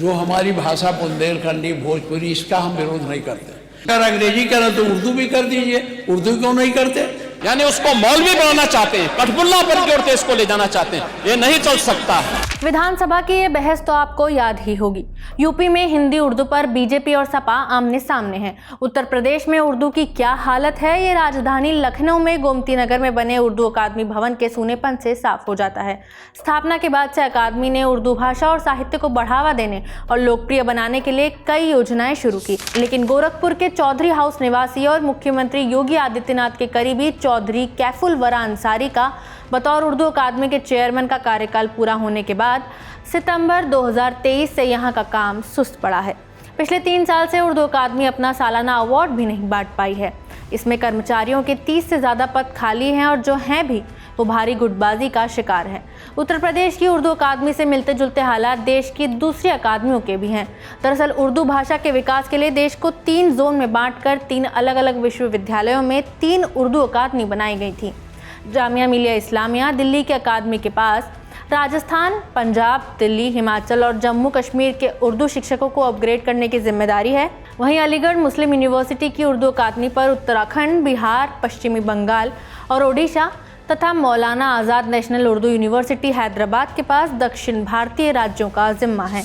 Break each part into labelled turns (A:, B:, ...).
A: जो हमारी भाषा बुंदेलखंडी भोजपुरी, इसका हम विरोध नहीं करते। अगर अंग्रेजी करें तो उर्दू भी कर दीजिए, उर्दू क्यों नहीं करते?
B: यानी उसको मौलवी बनाना चाहते हैं, कठपुतला पर की ओर देश को ले जाना चाहते हैं, ये नहीं चल सकता।
C: विधानसभा की ये बहस तो आपको याद ही होगी। यूपी में हिंदी उर्दू पर बीजेपी और सपा आमने सामने हैं। उत्तर प्रदेश में उर्दू की क्या हालत है, ये राजधानी लखनऊ में गोमती नगर में बने उर्दू अकादमी भवन के सूनेपन से साफ हो जाता है। स्थापना के बाद से अकादमी ने उर्दू भाषा और साहित्य को बढ़ावा देने और लोकप्रिय बनाने के लिए कई योजनाएं शुरू की, लेकिन गोरखपुर के चौधरी हाउस निवासी और मुख्यमंत्री योगी आदित्यनाथ के करीबी चौधरी कैफुल वरा अंसारी का बतौर उर्दू अकादमी के चेयरमैन का कार्यकाल पूरा होने के बाद सितंबर 2023 से यहाँ का काम सुस्त पड़ा है। पिछले 3 साल से उर्दू अकादमी अपना सालाना अवार्ड भी नहीं बांट पाई है। इसमें कर्मचारियों के 30 से ज़्यादा पद खाली हैं और जो हैं भी वो भारी गुटबाजी का शिकार है। उत्तर प्रदेश की उर्दू अकादमी से मिलते जुलते हालात देश की दूसरी अकादमियों के भी हैं। दरअसल उर्दू भाषा के विकास के लिए देश को 3 जोन में बांटकर 3 अलग अलग विश्वविद्यालयों में 3 उर्दू अकादमी बनाई गई थी। जामिया मिलिया इस्लामिया दिल्ली के अकादमी के पास राजस्थान, पंजाब, दिल्ली, हिमाचल और जम्मू कश्मीर के उर्दू शिक्षकों को अपग्रेड करने की जिम्मेदारी है। वहीं अलीगढ़ मुस्लिम यूनिवर्सिटी की उर्दू अकादमी पर उत्तराखंड, बिहार, पश्चिमी बंगाल और ओडिशा तथा मौलाना आज़ाद नेशनल उर्दू यूनिवर्सिटी हैदराबाद के पास दक्षिण भारतीय राज्यों का जिम्मा है।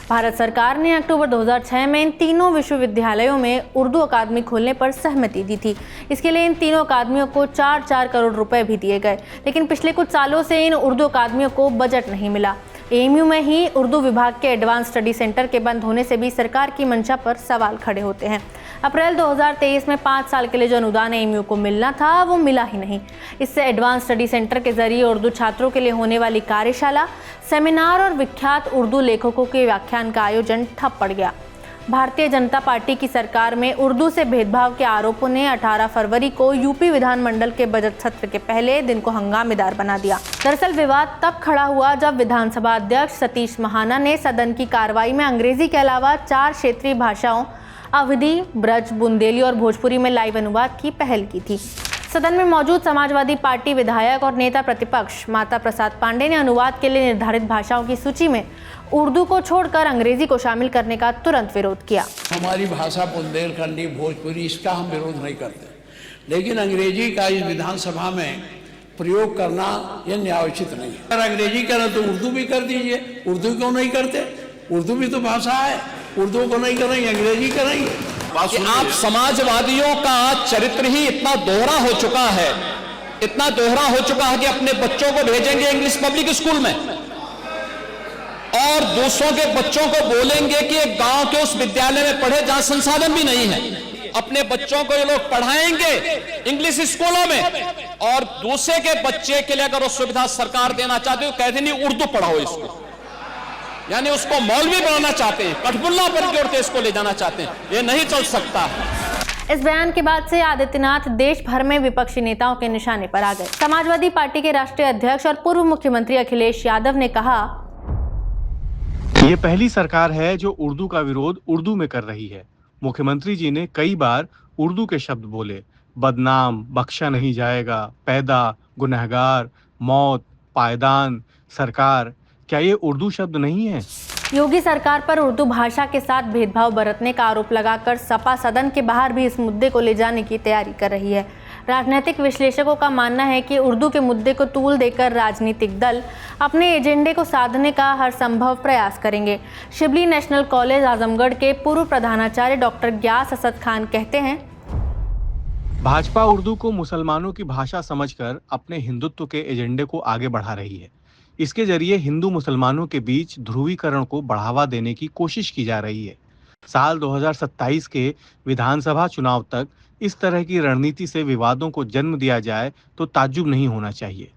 C: भारत सरकार ने अक्टूबर 2006 में इन तीनों विश्वविद्यालयों में उर्दू अकादमी खोलने पर सहमति दी थी। इसके लिए इन तीनों अकादमियों को 4-4 करोड़ रुपए भी दिए गए, लेकिन पिछले कुछ सालों से इन उर्दू अकादमियों को बजट नहीं मिला। एएमयू में ही उर्दू विभाग के एडवांस स्टडी सेंटर के बंद होने से भी सरकार की मंशा पर सवाल खड़े होते हैं। अप्रैल 2023 में 5 साल के लिए जो अनुदान एएमयू को मिलना था वो मिला ही नहीं। इससे एडवांस स्टडी सेंटर के जरिए उर्दू छात्रों के लिए होने वाली कार्यशाला, सेमिनार और विख्यात उर्दू लेखकों के व्याख्यान का आयोजन ठप पड़ गया। भारतीय जनता पार्टी की सरकार में उर्दू से भेदभाव के आरोपों ने 18 फरवरी को यूपी विधानमंडल के बजट सत्र के पहले दिन को हंगामेदार बना दिया। दरअसल विवाद तब खड़ा हुआ जब विधानसभा अध्यक्ष सतीश महाना ने सदन की कार्रवाई में अंग्रेजी के अलावा 4 क्षेत्रीय भाषाओं अवधी, ब्रज, बुंदेली और भोजपुरी में लाइव अनुवाद की पहल की थी। सदन में मौजूद समाजवादी पार्टी विधायक और नेता प्रतिपक्ष माता प्रसाद पांडे ने अनुवाद के लिए निर्धारित भाषाओं की सूची में उर्दू को छोड़कर अंग्रेजी को शामिल करने का तुरंत विरोध किया।
A: हमारी भाषा बुंदेलखंडी भोजपुरी, इसका हम विरोध नहीं करते, लेकिन अंग्रेजी का इस विधानसभा में प्रयोग करना यह न्यायोचित नहीं है। अगर अंग्रेजी करें तो उर्दू भी कर दीजिए, उर्दू क्यों नहीं करते? उर्दू भी तो भाषा है, उर्दू को नहीं करेंगे, अंग्रेजी करेंगे।
B: कि आप समाजवादियों का चरित्र ही इतना दोहरा हो चुका है, इतना दोहरा हो चुका है कि अपने बच्चों को भेजेंगे इंग्लिश पब्लिक स्कूल में और दूसरों के बच्चों को बोलेंगे कि एक गांव के उस विद्यालय में पढ़े जहां संसाधन भी नहीं है। अपने बच्चों को ये लोग पढ़ाएंगे इंग्लिश स्कूलों में और दूसरे के बच्चे के लिए अगर वो सुविधा सरकार देना चाहती है तो कहते नहीं उर्दू पढ़ाओ इसको, यानी उसको मौलवी बनाना चाहते हैं, कठपुतला पर की ओर देश को ले जाना चाहते हैं, ये नहीं चल सकता।
C: इस बयान के बाद से आदित्यनाथ देश भर में विपक्षी नेताओं के निशाने पर आ गए। समाजवादी पार्टी के राष्ट्रीय अध्यक्ष और पूर्व मुख्यमंत्री अखिलेश यादव ने कहा,
D: ये पहली सरकार है जो उर्दू का विरोध उर्दू में कर रही है। मुख्यमंत्री जी ने कई बार उर्दू के शब्द बोले, बदनाम, बख्शा नहीं जाएगा, पैदा, गुनहगार, मौत, पायदान, सरकार। क्या ये उर्दू शब्द नहीं है?
C: योगी सरकार पर उर्दू भाषा के साथ भेदभाव बरतने का आरोप लगाकर सपा सदन के बाहर भी इस मुद्दे को ले जाने की तैयारी कर रही है। राजनीतिक विश्लेषकों का मानना है कि उर्दू के मुद्दे को तूल देकर राजनीतिक दल अपने एजेंडे को साधने का हर संभव प्रयास करेंगे। शिबली नेशनल कॉलेज आजमगढ़ के पूर्व प्रधानाचार्य डॉक्टर ग्यास असद खान कहते हैं,
D: भाजपा उर्दू को मुसलमानों की भाषा समझकर अपने हिंदुत्व के एजेंडे को आगे बढ़ा रही है। इसके जरिए हिंदू मुसलमानों के बीच ध्रुवीकरण को बढ़ावा देने की कोशिश की जा रही है। साल 2027 के विधानसभा चुनाव तक इस तरह की रणनीति से विवादों को जन्म दिया जाए तो ताज्जुब नहीं होना चाहिए।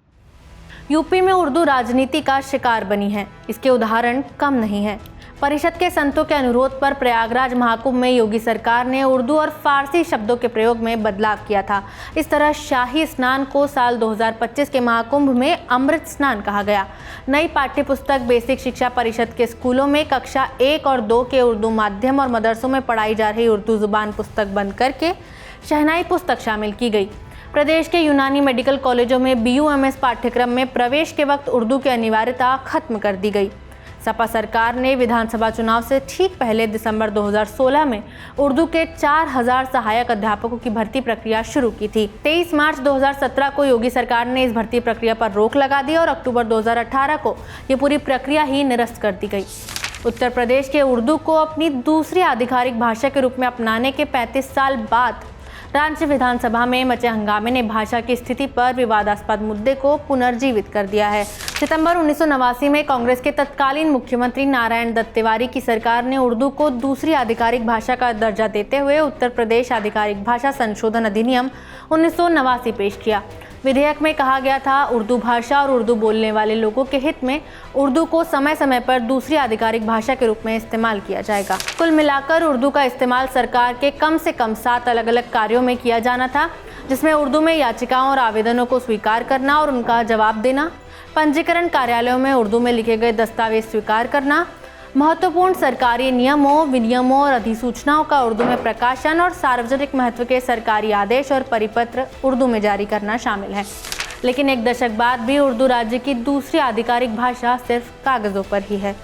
C: यूपी में उर्दू राजनीति का शिकार बनी है, इसके उदाहरण कम नहीं है। परिषद के संतों के अनुरोध पर प्रयागराज महाकुंभ में योगी सरकार ने उर्दू और फारसी शब्दों के प्रयोग में बदलाव किया था। इस तरह शाही स्नान को साल 2025 के महाकुंभ में अमृत स्नान कहा गया। नई पाठ्य पुस्तक बेसिक शिक्षा परिषद के स्कूलों में कक्षा 1 और 2 के उर्दू माध्यम और मदरसों में पढ़ाई जा रही उर्दू जुबान पुस्तक बंद करके शहनाई पुस्तक शामिल की गई। प्रदेश के यूनानी मेडिकल कॉलेजों में BUMS पाठ्यक्रम में प्रवेश के वक्त उर्दू की अनिवार्यता खत्म कर दी गई। सपा सरकार ने विधानसभा चुनाव से ठीक पहले दिसंबर 2016 में उर्दू के 4000 सहायक अध्यापकों की भर्ती प्रक्रिया शुरू की थी। 23 मार्च 2017 को योगी सरकार ने इस भर्ती प्रक्रिया पर रोक लगा दी और अक्टूबर 2018 को ये पूरी प्रक्रिया ही निरस्त कर दी गई। उत्तर प्रदेश के उर्दू को अपनी दूसरी आधिकारिक भाषा के रूप में अपनाने के 35 साल बाद राज्य विधानसभा में मचे हंगामे ने भाषा की स्थिति पर विवादास्पद मुद्दे को पुनर्जीवित कर दिया है। सितंबर 1989 में कांग्रेस के तत्कालीन मुख्यमंत्री नारायण दत्त तिवारी की सरकार ने उर्दू को दूसरी आधिकारिक भाषा का दर्जा देते हुए उत्तर प्रदेश आधिकारिक भाषा संशोधन अधिनियम 1989 पेश किया। विधेयक में कहा गया था, उर्दू भाषा और उर्दू बोलने वाले लोगों के हित में उर्दू को समय समय पर दूसरी आधिकारिक भाषा के रूप में इस्तेमाल किया जाएगा। कुल मिलाकर उर्दू का इस्तेमाल सरकार के कम से कम 7 अलग अलग कार्यों में किया जाना था, जिसमें उर्दू में याचिकाओं और आवेदनों को स्वीकार करना और उनका जवाब देना, पंजीकरण कार्यालयों में उर्दू में लिखे गए दस्तावेज स्वीकार करना, महत्वपूर्ण सरकारी नियमों, विनियमों और अधिसूचनाओं का उर्दू में प्रकाशन और सार्वजनिक महत्व के सरकारी आदेश और परिपत्र उर्दू में जारी करना शामिल है। लेकिन एक दशक बाद भी उर्दू राज्य की दूसरी आधिकारिक भाषा सिर्फ कागजों पर ही है।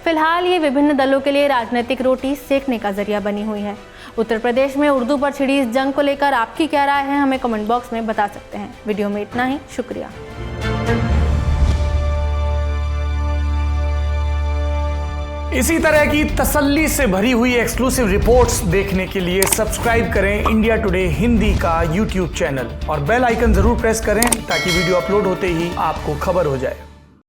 C: फिलहाल ये विभिन्न दलों के लिए राजनीतिक रोटी सेकने का जरिया बनी हुई है। उत्तर प्रदेश में उर्दू पर छिड़ी इस जंग को लेकर आपकी क्या राय है, हमें कमेंट बॉक्स में बता सकते हैं। वीडियो में इतना ही, शुक्रिया।
E: इसी तरह की तसल्ली से भरी हुई एक्सक्लूसिव रिपोर्ट्स देखने के लिए सब्सक्राइब करें इंडिया टुडे हिंदी का यूट्यूब चैनल और बेल आइकन जरूर प्रेस करें ताकि वीडियो अपलोड होते ही आपको खबर हो जाए।